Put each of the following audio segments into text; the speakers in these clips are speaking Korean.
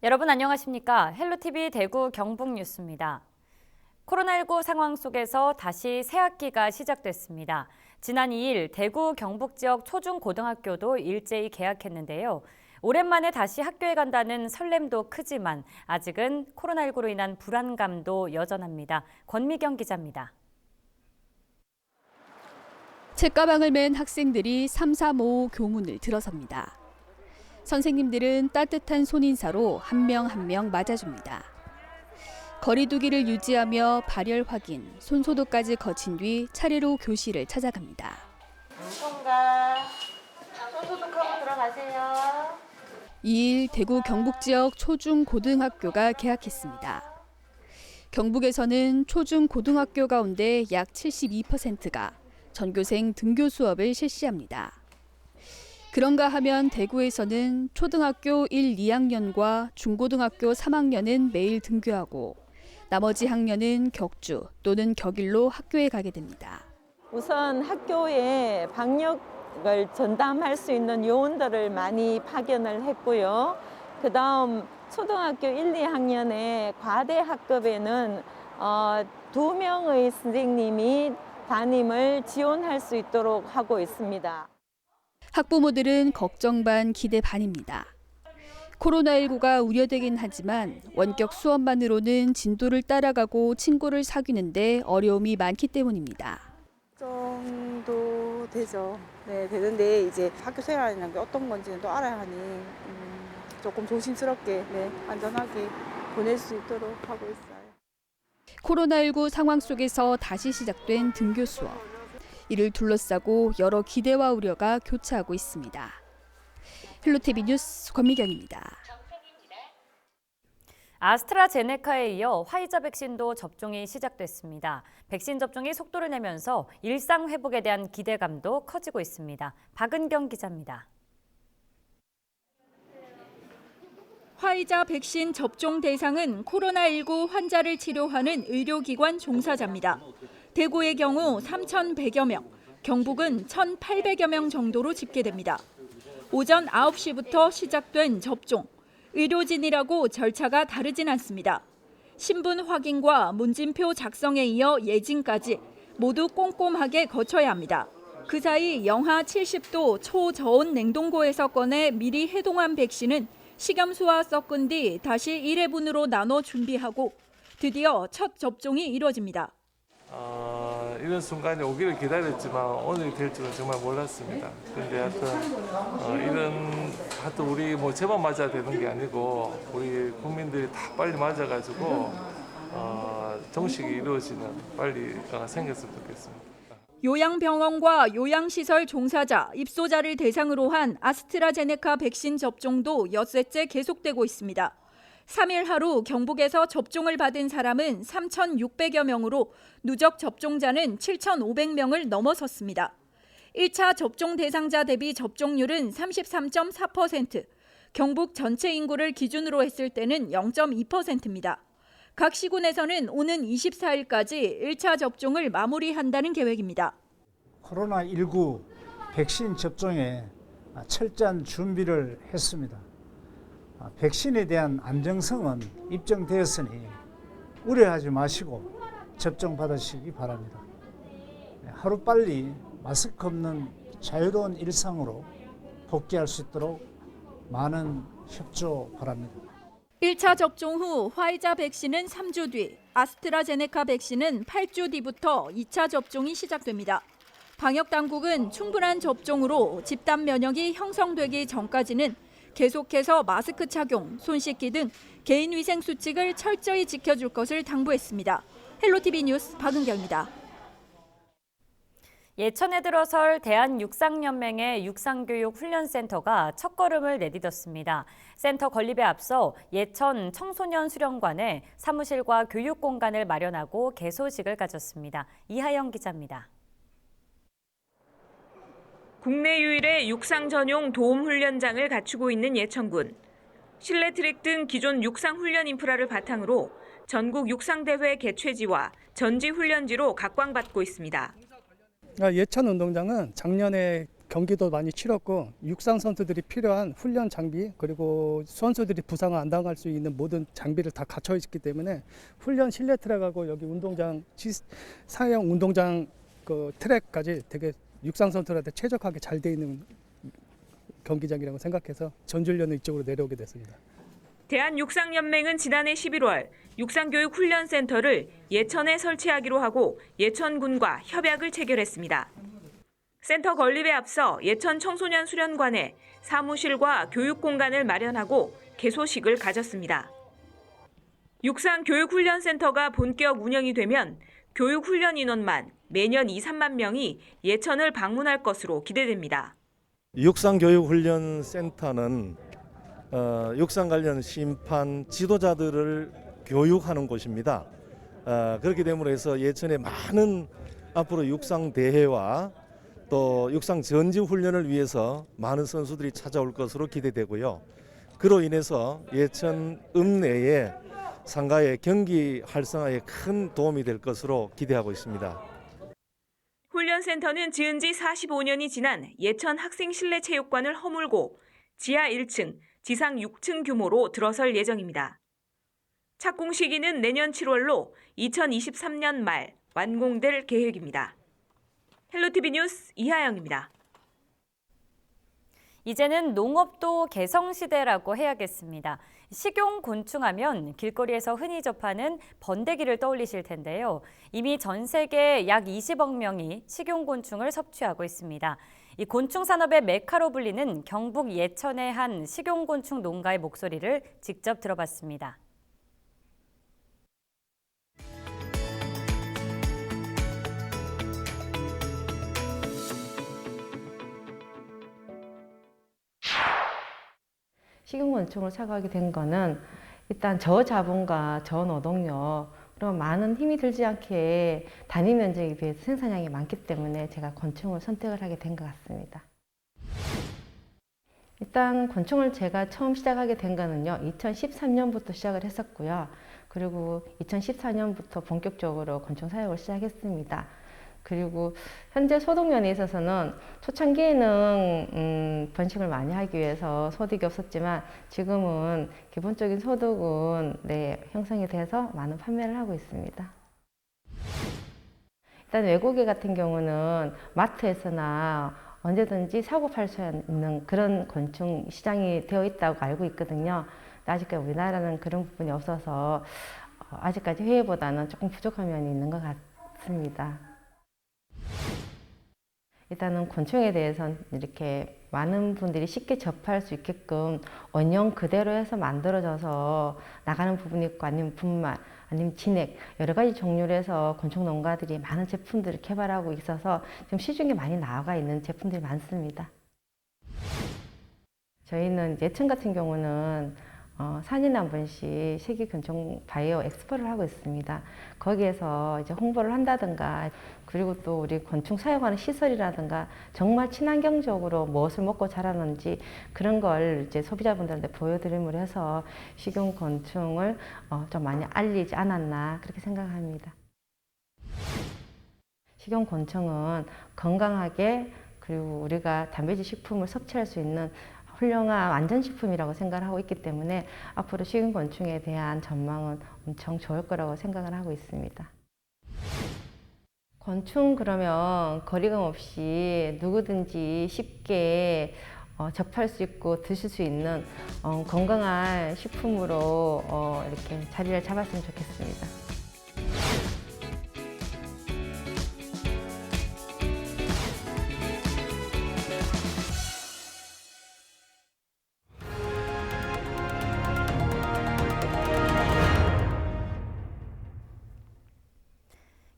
여러분 안녕하십니까? 헬로티비 대구 경북 뉴스입니다. 코로나19 상황 속에서 다시 새학기가 시작됐습니다. 지난 2일 대구 경북 지역 초중고등학교도 일제히 개학했는데요. 오랜만에 다시 학교에 간다는 설렘도 크지만 아직은 코로나19로 인한 불안감도 여전합니다. 권미경 기자입니다. 책가방을 맨 학생들이 3-3-5 교문을 들어섭니다. 선생님들은 따뜻한 손인사로 한 명 한 명 맞아줍니다. 거리 두기를 유지하며 발열 확인, 손소독까지 거친 뒤 차례로 교실을 찾아갑니다. 통과. 손소독하고 들어가세요. 2일 대구 경북 지역 초중고등학교가 개학했습니다. 경북에서는 초중고등학교 가운데 약 72%가 전교생 등교 수업을 실시합니다. 그런가 하면 대구에서는 초등학교 1, 2학년과 중고등학교 3학년은 매일 등교하고 나머지 학년은 격주 또는 격일로 학교에 가게 됩니다. 우선 학교에 방역을 전담할 수 있는 요원들을 많이 파견을 했고요. 그다음 초등학교 1, 2학년의 과대 학급에는 2명의 선생님이 담임을 지원할 수 있도록 하고 있습니다. 학부모들은 걱정 반 기대 반입니다. 코로나19가 우려되긴 하지만 원격 수업만으로는 진도를 따라가고 친구를 사귀는데 어려움이 많기 때문입니다. 정도 되죠. 네, 되는데 이제 학교 생활이라는 게 어떤 건지는 또 알아야 하니 조금 조심스럽게 안전하게 보낼 수 있도록 하고 있어요. 코로나19 상황 속에서 다시 시작된 등교 수업. 이를 둘러싸고 여러 기대와 우려가 교차하고 있습니다. 헬로티비 뉴스 권미경입니다. 아스트라제네카에 이어 화이자 백신도 접종이 시작됐습니다. 백신 접종이 속도를 내면서 일상 회복에 대한 기대감도 커지고 있습니다. 박은경 기자입니다. 화이자 백신 접종 대상은 코로나19 환자를 치료하는 의료기관 종사자입니다. 대구의 경우 3,100여 명, 경북은 1,800여 명 정도로 집계됩니다. 오전 9시부터 시작된 접종. 의료진이라고 절차가 다르진 않습니다. 신분 확인과 문진표 작성에 이어 예진까지 모두 꼼꼼하게 거쳐야 합니다. 그 사이 영하 70도 초저온 냉동고에서 꺼내 미리 해동한 백신은 식염수와 섞은 뒤 다시 1회분으로 나눠 준비하고 드디어 첫 접종이 이루어집니다. 이런 순간이 오기를 기다렸지만 오늘이 될 줄은 정말 몰랐습니다. 그런데 하여튼 우리 제만 맞아야 되는 게 아니고 우리 국민들이 다 빨리 맞아가지고 정식이 이루어지는 빨리 생겼으면 좋겠습니다. 요양병원과 요양시설 종사자, 입소자를 대상으로 한 아스트라제네카 백신 접종도 엿새째 계속되고 있습니다. 3일 하루 경북에서 접종을 받은 사람은 3,600여 명으로 누적 접종자는 7,500명을 넘어섰습니다. 1차 접종 대상자 대비 접종률은 33.4%, 경북 전체 인구를 기준으로 했을 때는 0.2%입니다. 각 시군에서는 오는 24일까지 1차 접종을 마무리한다는 계획입니다. 코로나19 백신 접종에 철저한 준비를 했습니다. 백신에 대한 안정성은 입증되었으니 우려하지 마시고 접종 받으시기 바랍니다. 하루빨리 마스크 없는 자유로운 일상으로 복귀할 수 있도록 많은 협조 바랍니다. 1차 접종 후 화이자 백신은 3주 뒤, 아스트라제네카 백신은 8주 뒤부터 2차 접종이 시작됩니다. 방역당국은 충분한 접종으로 집단 면역이 형성되기 전까지는 계속해서 마스크 착용, 손 씻기 등 개인위생 수칙을 철저히 지켜줄 것을 당부했습니다. 헬로티비 뉴스 박은경입니다. 예천에 들어설 대한육상연맹의 육상교육훈련센터가 첫걸음을 내딛었습니다. 센터 건립에 앞서 예천 청소년 수련관에 사무실과 교육공간을 마련하고 개소식을 가졌습니다. 이하영 기자입니다. 국내 유일의 육상 전용 도움 훈련장을 갖추고 있는 예천군. 실내 트랙 등 기존 육상 훈련 인프라를 바탕으로 전국 육상대회 개최지와 전지 훈련지로 각광받고 있습니다. 예천 운동장은 작년에 경기도 많이 치렀고 육상 선수들이 필요한 훈련 장비 그리고 선수들이 부상을 안 당할 수 있는 모든 장비를 다 갖춰 있기 때문에 훈련 실내 트랙하고 여기 운동장 사형 운동장 그 트랙까지 되게 육상 선수들한테 최적화하게 잘 돼 있는 경기장이라고 생각해서 전주훈련을 이쪽으로 내려오게 됐습니다. 대한육상연맹은 지난해 11월 육상교육훈련센터를 예천에 설치하기로 하고 예천군과 협약을 체결했습니다. 센터 건립에 앞서 예천 청소년 수련관에 사무실과 교육 공간을 마련하고 개소식을 가졌습니다. 육상교육훈련센터가 본격 운영이 되면 교육훈련 인원만 매년 2, 3만 명이 예천을 방문할 것으로 기대됩니다. 육상교육훈련센터는 육상 관련 심판 지도자들을 교육하는 곳입니다. 그렇기 때문에 해서 예천에 많은 앞으로 육상 대회와 또 육상 전지 훈련을 위해서 많은 선수들이 찾아올 것으로 기대되고요. 그로 인해서 예천 읍내의 상가의 경기 활성화에 큰 도움이 될 것으로 기대하고 있습니다. 훈련센터는 지은 지 45년이 지난 예천 학생 실내 체육관을 허물고 지하 1층, 지상 6층 규모로 들어설 예정입니다. 착공 시기는 내년 7월로 2023년 말 완공될 계획입니다. 헬로티비 뉴스 이하영입니다. 이제는 농업도 개성시대라고 해야겠습니다. 식용곤충하면 길거리에서 흔히 접하는 번데기를 떠올리실 텐데요. 이미 전 세계 약 20억 명이 식용곤충을 섭취하고 있습니다. 이 곤충 산업의 메카로 불리는 경북 예천의 한 식용곤충 농가의 목소리를 직접 들어봤습니다. 식용곤충을 사가게 된 거는 일단 저자본과 저노동력 그리고 많은 힘이 들지 않게 단위 면적에 비해서 생산량이 많기 때문에 제가 곤충을 선택을 하게 된 것 같습니다. 일단 곤충을 제가 처음 시작하게 된 거는요 2013년부터 시작을 했었고요. 그리고 2014년부터 본격적으로 곤충 사육을 시작했습니다. 그리고 현재 소득면에 있어서는 초창기에는 번식을 많이 하기 위해서 소득이 없었지만 지금은 기본적인 소득은 형성이 돼서 많은 판매를 하고 있습니다. 일단 외국에 같은 경우는 마트에서나 언제든지 사고 팔 수 있는 그런 곤충 시장이 되어 있다고 알고 있거든요. 아직까지 우리나라는 그런 부분이 없어서 아직까지 해외보다는 조금 부족한 면이 있는 것 같습니다. 일단은 곤충에 대해서는 이렇게 많은 분들이 쉽게 접할 수 있게끔 원형 그대로 해서 만들어져서 나가는 부분이 있고 아니면 분말, 아니면 진액 여러 가지 종류로 해서 곤충 농가들이 많은 제품들을 개발하고 있어서 지금 시중에 많이 나와 있는 제품들이 많습니다. 저희는 예천 같은 경우는 4년에 한 번씩 세계 곤충 바이오 엑스포를 하고 있습니다. 거기에서 이제 홍보를 한다든가 그리고 또 우리 곤충 사용하는 시설이라든가 정말 친환경적으로 무엇을 먹고 자라는지 그런 걸 이제 소비자분들한테 보여드림으로 해서 식용 곤충을 좀 많이 알리지 않았나 그렇게 생각합니다. 식용 곤충은 건강하게 그리고 우리가 단백질 식품을 섭취할 수 있는 훌륭한 완전식품이라고 생각을 하고 있기 때문에 앞으로 식용곤충에 대한 전망은 엄청 좋을 거라고 생각을 하고 있습니다. 곤충 그러면 거리감 없이 누구든지 쉽게 접할 수 있고 드실 수 있는 건강한 식품으로 이렇게 자리를 잡았으면 좋겠습니다.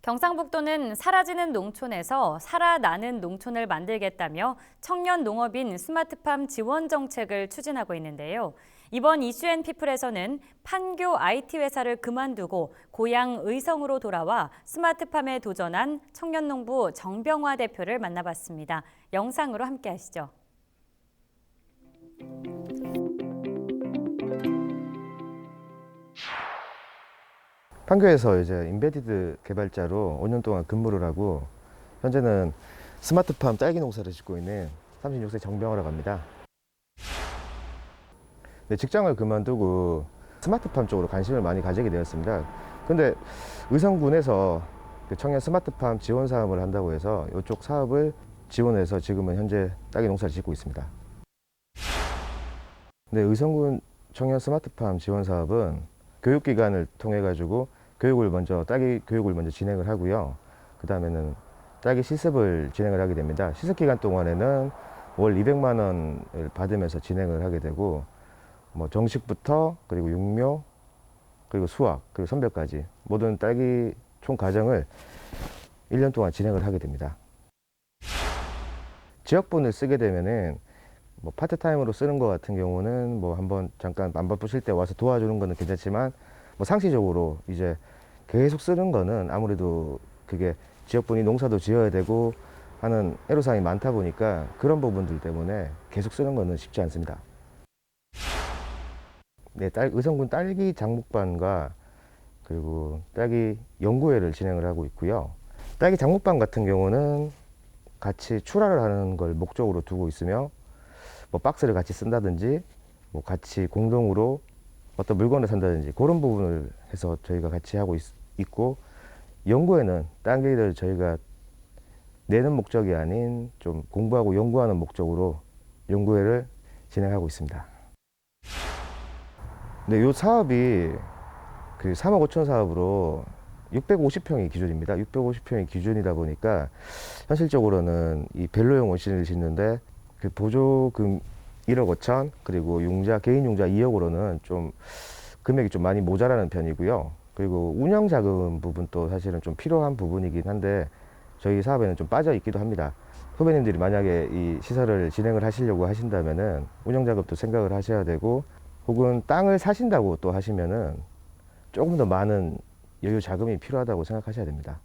경상북도는 사라지는 농촌에서 살아나는 농촌을 만들겠다며 청년 농업인 스마트팜 지원 정책을 추진하고 있는데요. 이번 이슈앤피플에서는 판교 IT 회사를 그만두고 고향 의성으로 돌아와 스마트팜에 도전한 청년농부 정병화 대표를 만나봤습니다. 영상으로 함께 하시죠. 판교에서 이제 인베디드 개발자로 5년 동안 근무를 하고 현재는 스마트팜 딸기 농사를 짓고 있는 36세 정병호라고 합니다. 네, 직장을 그만두고 스마트팜 쪽으로 관심을 많이 가지게 되었습니다. 근데 의성군에서 그 청년 스마트팜 지원 사업을 한다고 해서 이쪽 사업을 지원해서 지금은 현재 딸기 농사를 짓고 있습니다. 네, 의성군 청년 스마트팜 지원 사업은 교육기관을 통해 가지고 딸기 교육을 먼저 진행을 하고요. 그 다음에는 딸기 실습을 진행을 하게 됩니다. 실습 기간 동안에는 월 200만 원을 받으면서 진행을 하게 되고, 뭐 정식부터 그리고 육묘 그리고 수확 그리고 선별까지 모든 딸기 총 과정을 1년 동안 진행을 하게 됩니다. 지역분을 쓰게 되면은 뭐 파트타임으로 쓰는 것 같은 경우는 뭐 한번 잠깐 안 바쁘실 때 와서 도와주는 거는 괜찮지만, 뭐 상시적으로 이제 계속 쓰는 거는 아무래도 그게 지역분이 농사도 지어야 되고 하는 애로사항이 많다 보니까 그런 부분들 때문에 계속 쓰는 거는 쉽지 않습니다. 네, 의성군 딸기 장목반과 그리고 딸기 연구회를 진행을 하고 있고요. 딸기 장목반 같은 경우는 같이 출하를 하는 걸 목적으로 두고 있으며, 뭐 박스를 같이 쓴다든지 뭐 같이 공동으로 어떤 물건을 산다든지 그런 부분을 해서 저희가 같이 하고 있고, 연구회는 딸기를 저희가 내는 목적이 아닌 좀 공부하고 연구하는 목적으로 연구회를 진행하고 있습니다. 네, 이 사업이 그 3억 5천 사업으로 650평이 기준입니다. 650평이 기준이다 보니까 현실적으로는 이 벨로용 원신을 짓는데 그 보조금 1억 5천 그리고 개인 융자 2억으로는 좀 금액이 좀 많이 모자라는 편이고요. 그리고 운영 자금 부분도 사실은 좀 필요한 부분이긴 한데 저희 사업에는 좀 빠져 있기도 합니다. 후배님들이 만약에 이 시설을 진행을 하시려고 하신다면은 운영 자금도 생각을 하셔야 되고, 혹은 땅을 사신다고 또 하시면은 조금 더 많은 여유 자금이 필요하다고 생각하셔야 됩니다.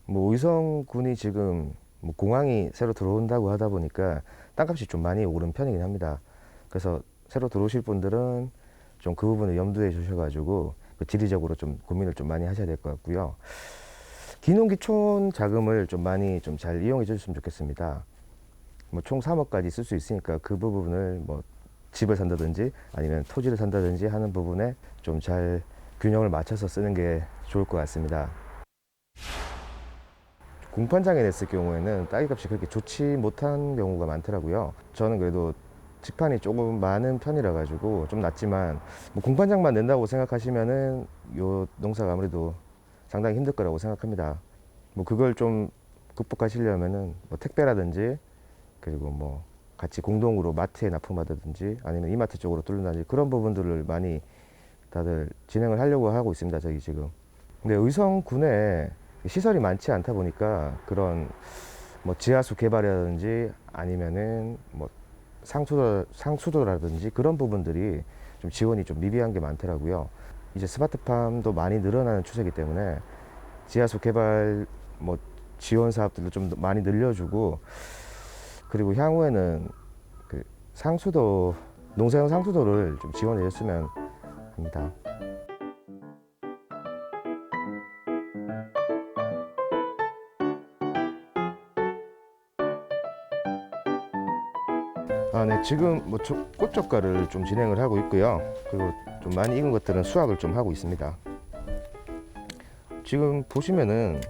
뭐 의성군이 지금 뭐 공항이 새로 들어온다고 하다 보니까 땅값이 좀 많이 오른 편이긴 합니다. 그래서 새로 들어오실 분들은 좀 그 부분을 염두에 주셔가지고 그 지리적으로 좀 고민을 좀 많이 하셔야 될 것 같고요. 기농기촌 자금을 좀 많이 좀 잘 이용해 주셨으면 좋겠습니다. 뭐 총 3억까지 쓸 수 있으니까 그 부분을 뭐 집을 산다든지 아니면 토지를 산다든지 하는 부분에 좀 잘 균형을 맞춰서 쓰는 게 좋을 것 같습니다. 공판장에 냈을 경우에는 딸기값이 그렇게 좋지 못한 경우가 많더라고요. 저는 그래도 직판이 조금 많은 편이라 가지고 좀 낮지만, 뭐 공판장만 낸다고 생각하시면은 요 농사가 아무래도 상당히 힘들 거라고 생각합니다. 뭐 그걸 좀 극복하시려면은 뭐 택배라든지 그리고 뭐 같이 공동으로 마트에 납품하다든지 아니면 이마트 쪽으로 뚫는다든지 그런 부분들을 많이 다들 진행을 하려고 하고 있습니다. 저희 지금. 근데 의성군에 시설이 많지 않다 보니까 그런 뭐 지하수 개발이라든지 아니면은 뭐 상수도라든지 그런 부분들이 좀 지원이 좀 미비한 게 많더라고요. 이제 스마트팜도 많이 늘어나는 추세이기 때문에 지하수 개발 뭐 지원 사업들도 좀 많이 늘려주고, 그리고 향후에는 그 상수도, 농사용 상수도를 좀 지원해 줬으면 합니다. 네, 지금 뭐 꽃젓가를 좀 진행을 하고 있고요. 그리고 좀 많이 익은 것들은 수확을 좀 하고 있습니다. 지금 보시면은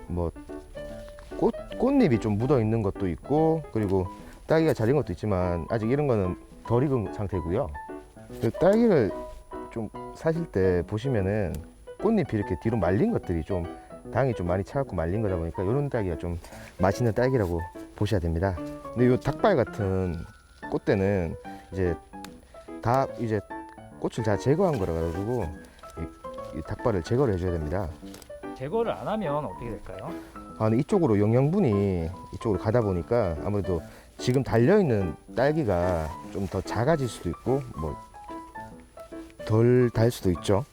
뭐 꽃잎이 좀 묻어 있는 것도 있고, 그리고 딸기가 잘 익은 것도 있지만 아직 이런 거는 덜 익은 상태고요. 딸기를 좀 사실 때 보시면은 꽃잎이 이렇게 뒤로 말린 것들이 좀 당이 좀 많이 차갖고 말린 거다 보니까 이런 딸기가 좀 맛있는 딸기라고 보셔야 됩니다. 근데 이 닭발 같은 꽃대는 이제 다 이제 꽃을 다 제거한 거라 가지고 이 닭발을 제거를 해줘야 됩니다. 제거를 안 하면 어떻게 될까요? 근데 이쪽으로 영양분이 이쪽으로 가다 보니까 아무래도 지금 달려 있는 딸기가 좀 더 작아질 수도 있고 뭐 덜 달 수도 있죠.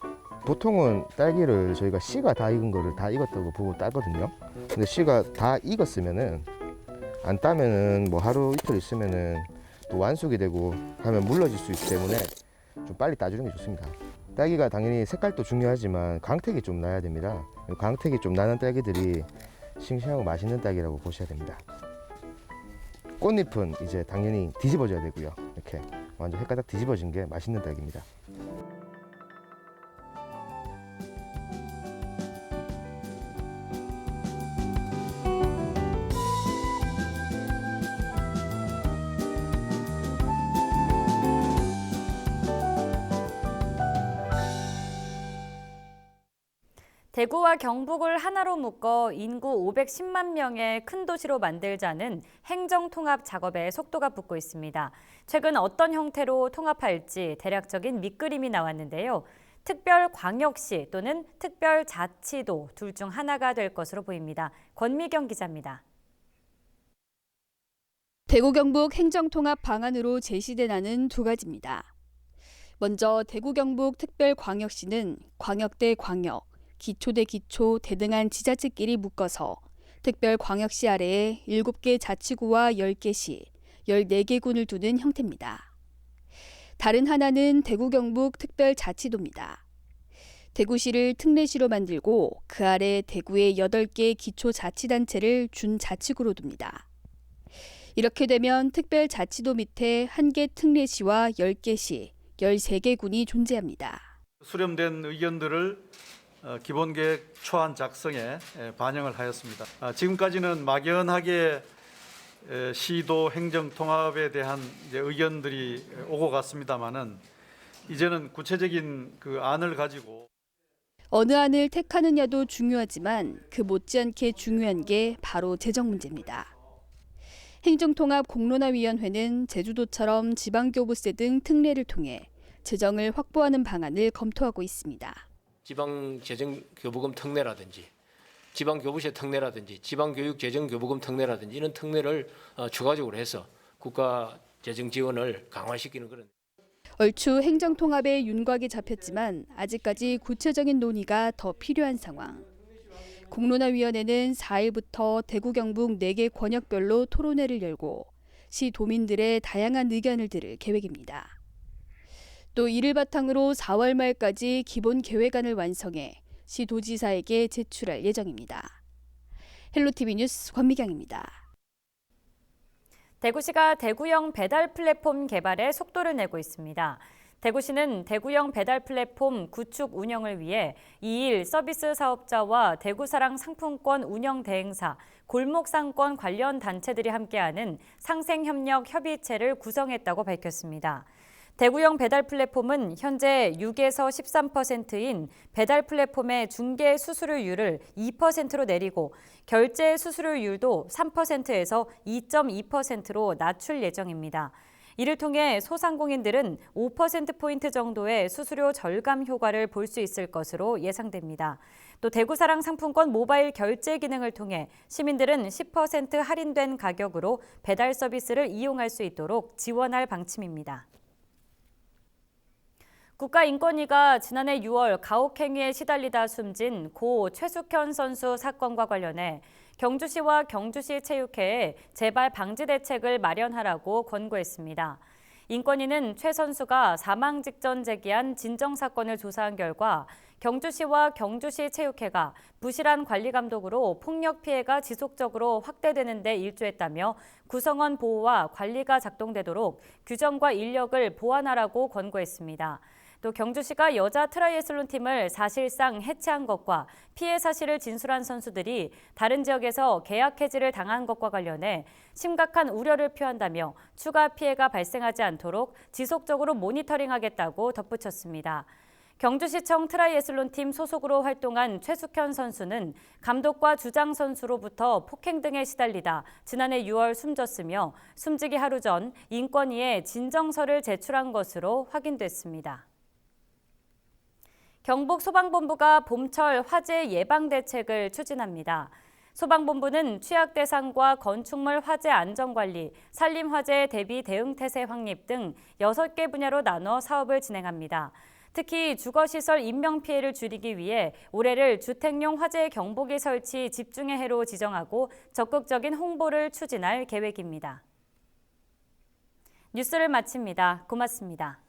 보통은 딸기를 저희가 씨가 다 익은 거를 다 익었다고 보고 따거든요. 근데 씨가 다 익었으면은 안 따면은 뭐 하루 이틀 있으면은 또 완숙이 되고 하면 물러질 수 있기 때문에 좀 빨리 따주는 게 좋습니다. 딸기가 당연히 색깔도 중요하지만 광택이 좀 나야 됩니다. 광택이 좀 나는 딸기들이 싱싱하고 맛있는 딸기라고 보셔야 됩니다. 꽃잎은 이제 당연히 뒤집어져야 되고요. 이렇게 완전 헷가닥 뒤집어진 게 맛있는 닭입니다. 대구와 경북을 하나로 묶어 인구 510만 명의 큰 도시로 만들자는 행정통합 작업에 속도가 붙고 있습니다. 최근 어떤 형태로 통합할지 대략적인 밑그림이 나왔는데요. 특별광역시 또는 특별자치도 둘 중 하나가 될 것으로 보입니다. 권미경 기자입니다. 대구 경북 행정통합 방안으로 제시된 안은 두 가지입니다. 먼저 대구 경북 특별광역시는 광역 대 광역, 기초 대 기초, 대등한 지자체끼리 묶어서 특별광역시 아래에 7개 자치구와 10개 시, 14개 군을 두는 형태입니다. 다른 하나는 대구 경북 특별자치도입니다. 대구시를 특례시로 만들고 그 아래 대구의 8개 기초자치단체를 준자치구로 둡니다. 이렇게 되면 특별자치도 밑에 1개 특례시와 10개 시, 13개 군이 존재합니다. 수렴된 의견들을 기본계획 초안 작성에 반영을 하였습니다. 지금까지는 막연하게 시도 행정 통합에 대한 의견들이 오고 갔습니다만은 이제는 구체적인 그 안을 가지고 어느 안을 택하느냐도 중요하지만 그 못지않게 중요한 게 바로 재정 문제입니다. 행정통합 공론화위원회는 제주도처럼 지방교부세 등 특례를 통해 재정을 확보하는 방안을 검토하고 있습니다. 지방재정교부금 특례라든지 지방교부세 특례라든지 지방교육재정교부금 특례라든지 이런 특례를 추가적으로 해서 국가재정 지원을 강화시키는 그런. 얼추 행정통합에 윤곽이 잡혔지만 아직까지 구체적인 논의가 더 필요한 상황. 공론화위원회는 4일부터 대구 경북 4개 권역별로 토론회를 열고 시 도민들의 다양한 의견을 들을 계획입니다. 또 이를 바탕으로 4월 말까지 기본 계획안을 완성해 시도지사에게 제출할 예정입니다. 헬로티비 뉴스 권미경입니다. 대구시가 대구형 배달 플랫폼 개발에 속도를 내고 있습니다. 대구시는 대구형 배달 플랫폼 구축 운영을 위해 2일 서비스 사업자와 대구사랑 상품권 운영 대행사, 골목상권 관련 단체들이 함께하는 상생협력 협의체를 구성했다고 밝혔습니다. 대구형 배달 플랫폼은 현재 6에서 13%인 배달 플랫폼의 중개 수수료율을 2%로 내리고 결제 수수료율도 3%에서 2.2%로 낮출 예정입니다. 이를 통해 소상공인들은 5%포인트 정도의 수수료 절감 효과를 볼 수 있을 것으로 예상됩니다. 또 대구사랑 상품권 모바일 결제 기능을 통해 시민들은 10% 할인된 가격으로 배달 서비스를 이용할 수 있도록 지원할 방침입니다. 국가인권위가 지난해 6월 가혹행위에 시달리다 숨진 고 최숙현 선수 사건과 관련해 경주시와 경주시 체육회에 재발 방지 대책을 마련하라고 권고했습니다. 인권위는 최 선수가 사망 직전 제기한 진정 사건을 조사한 결과 경주시와 경주시 체육회가 부실한 관리 감독으로 폭력 피해가 지속적으로 확대되는 데 일조했다며 구성원 보호와 관리가 작동되도록 규정과 인력을 보완하라고 권고했습니다. 또 경주시가 여자 트라이애슬론 팀을 사실상 해체한 것과 피해 사실을 진술한 선수들이 다른 지역에서 계약 해지를 당한 것과 관련해 심각한 우려를 표한다며 추가 피해가 발생하지 않도록 지속적으로 모니터링하겠다고 덧붙였습니다. 경주시청 트라이애슬론 팀 소속으로 활동한 최숙현 선수는 감독과 주장 선수로부터 폭행 등에 시달리다 지난해 6월 숨졌으며 숨지기 하루 전 인권위에 진정서를 제출한 것으로 확인됐습니다. 경북 소방본부가 봄철 화재 예방 대책을 추진합니다. 소방본부는 취약 대상과 건축물 화재 안전관리, 산림 화재 대비 대응 태세 확립 등 6개 분야로 나눠 사업을 진행합니다. 특히 주거시설 인명피해를 줄이기 위해 올해를 주택용 화재 경보기 설치 집중의 해로 지정하고 적극적인 홍보를 추진할 계획입니다. 뉴스를 마칩니다. 고맙습니다.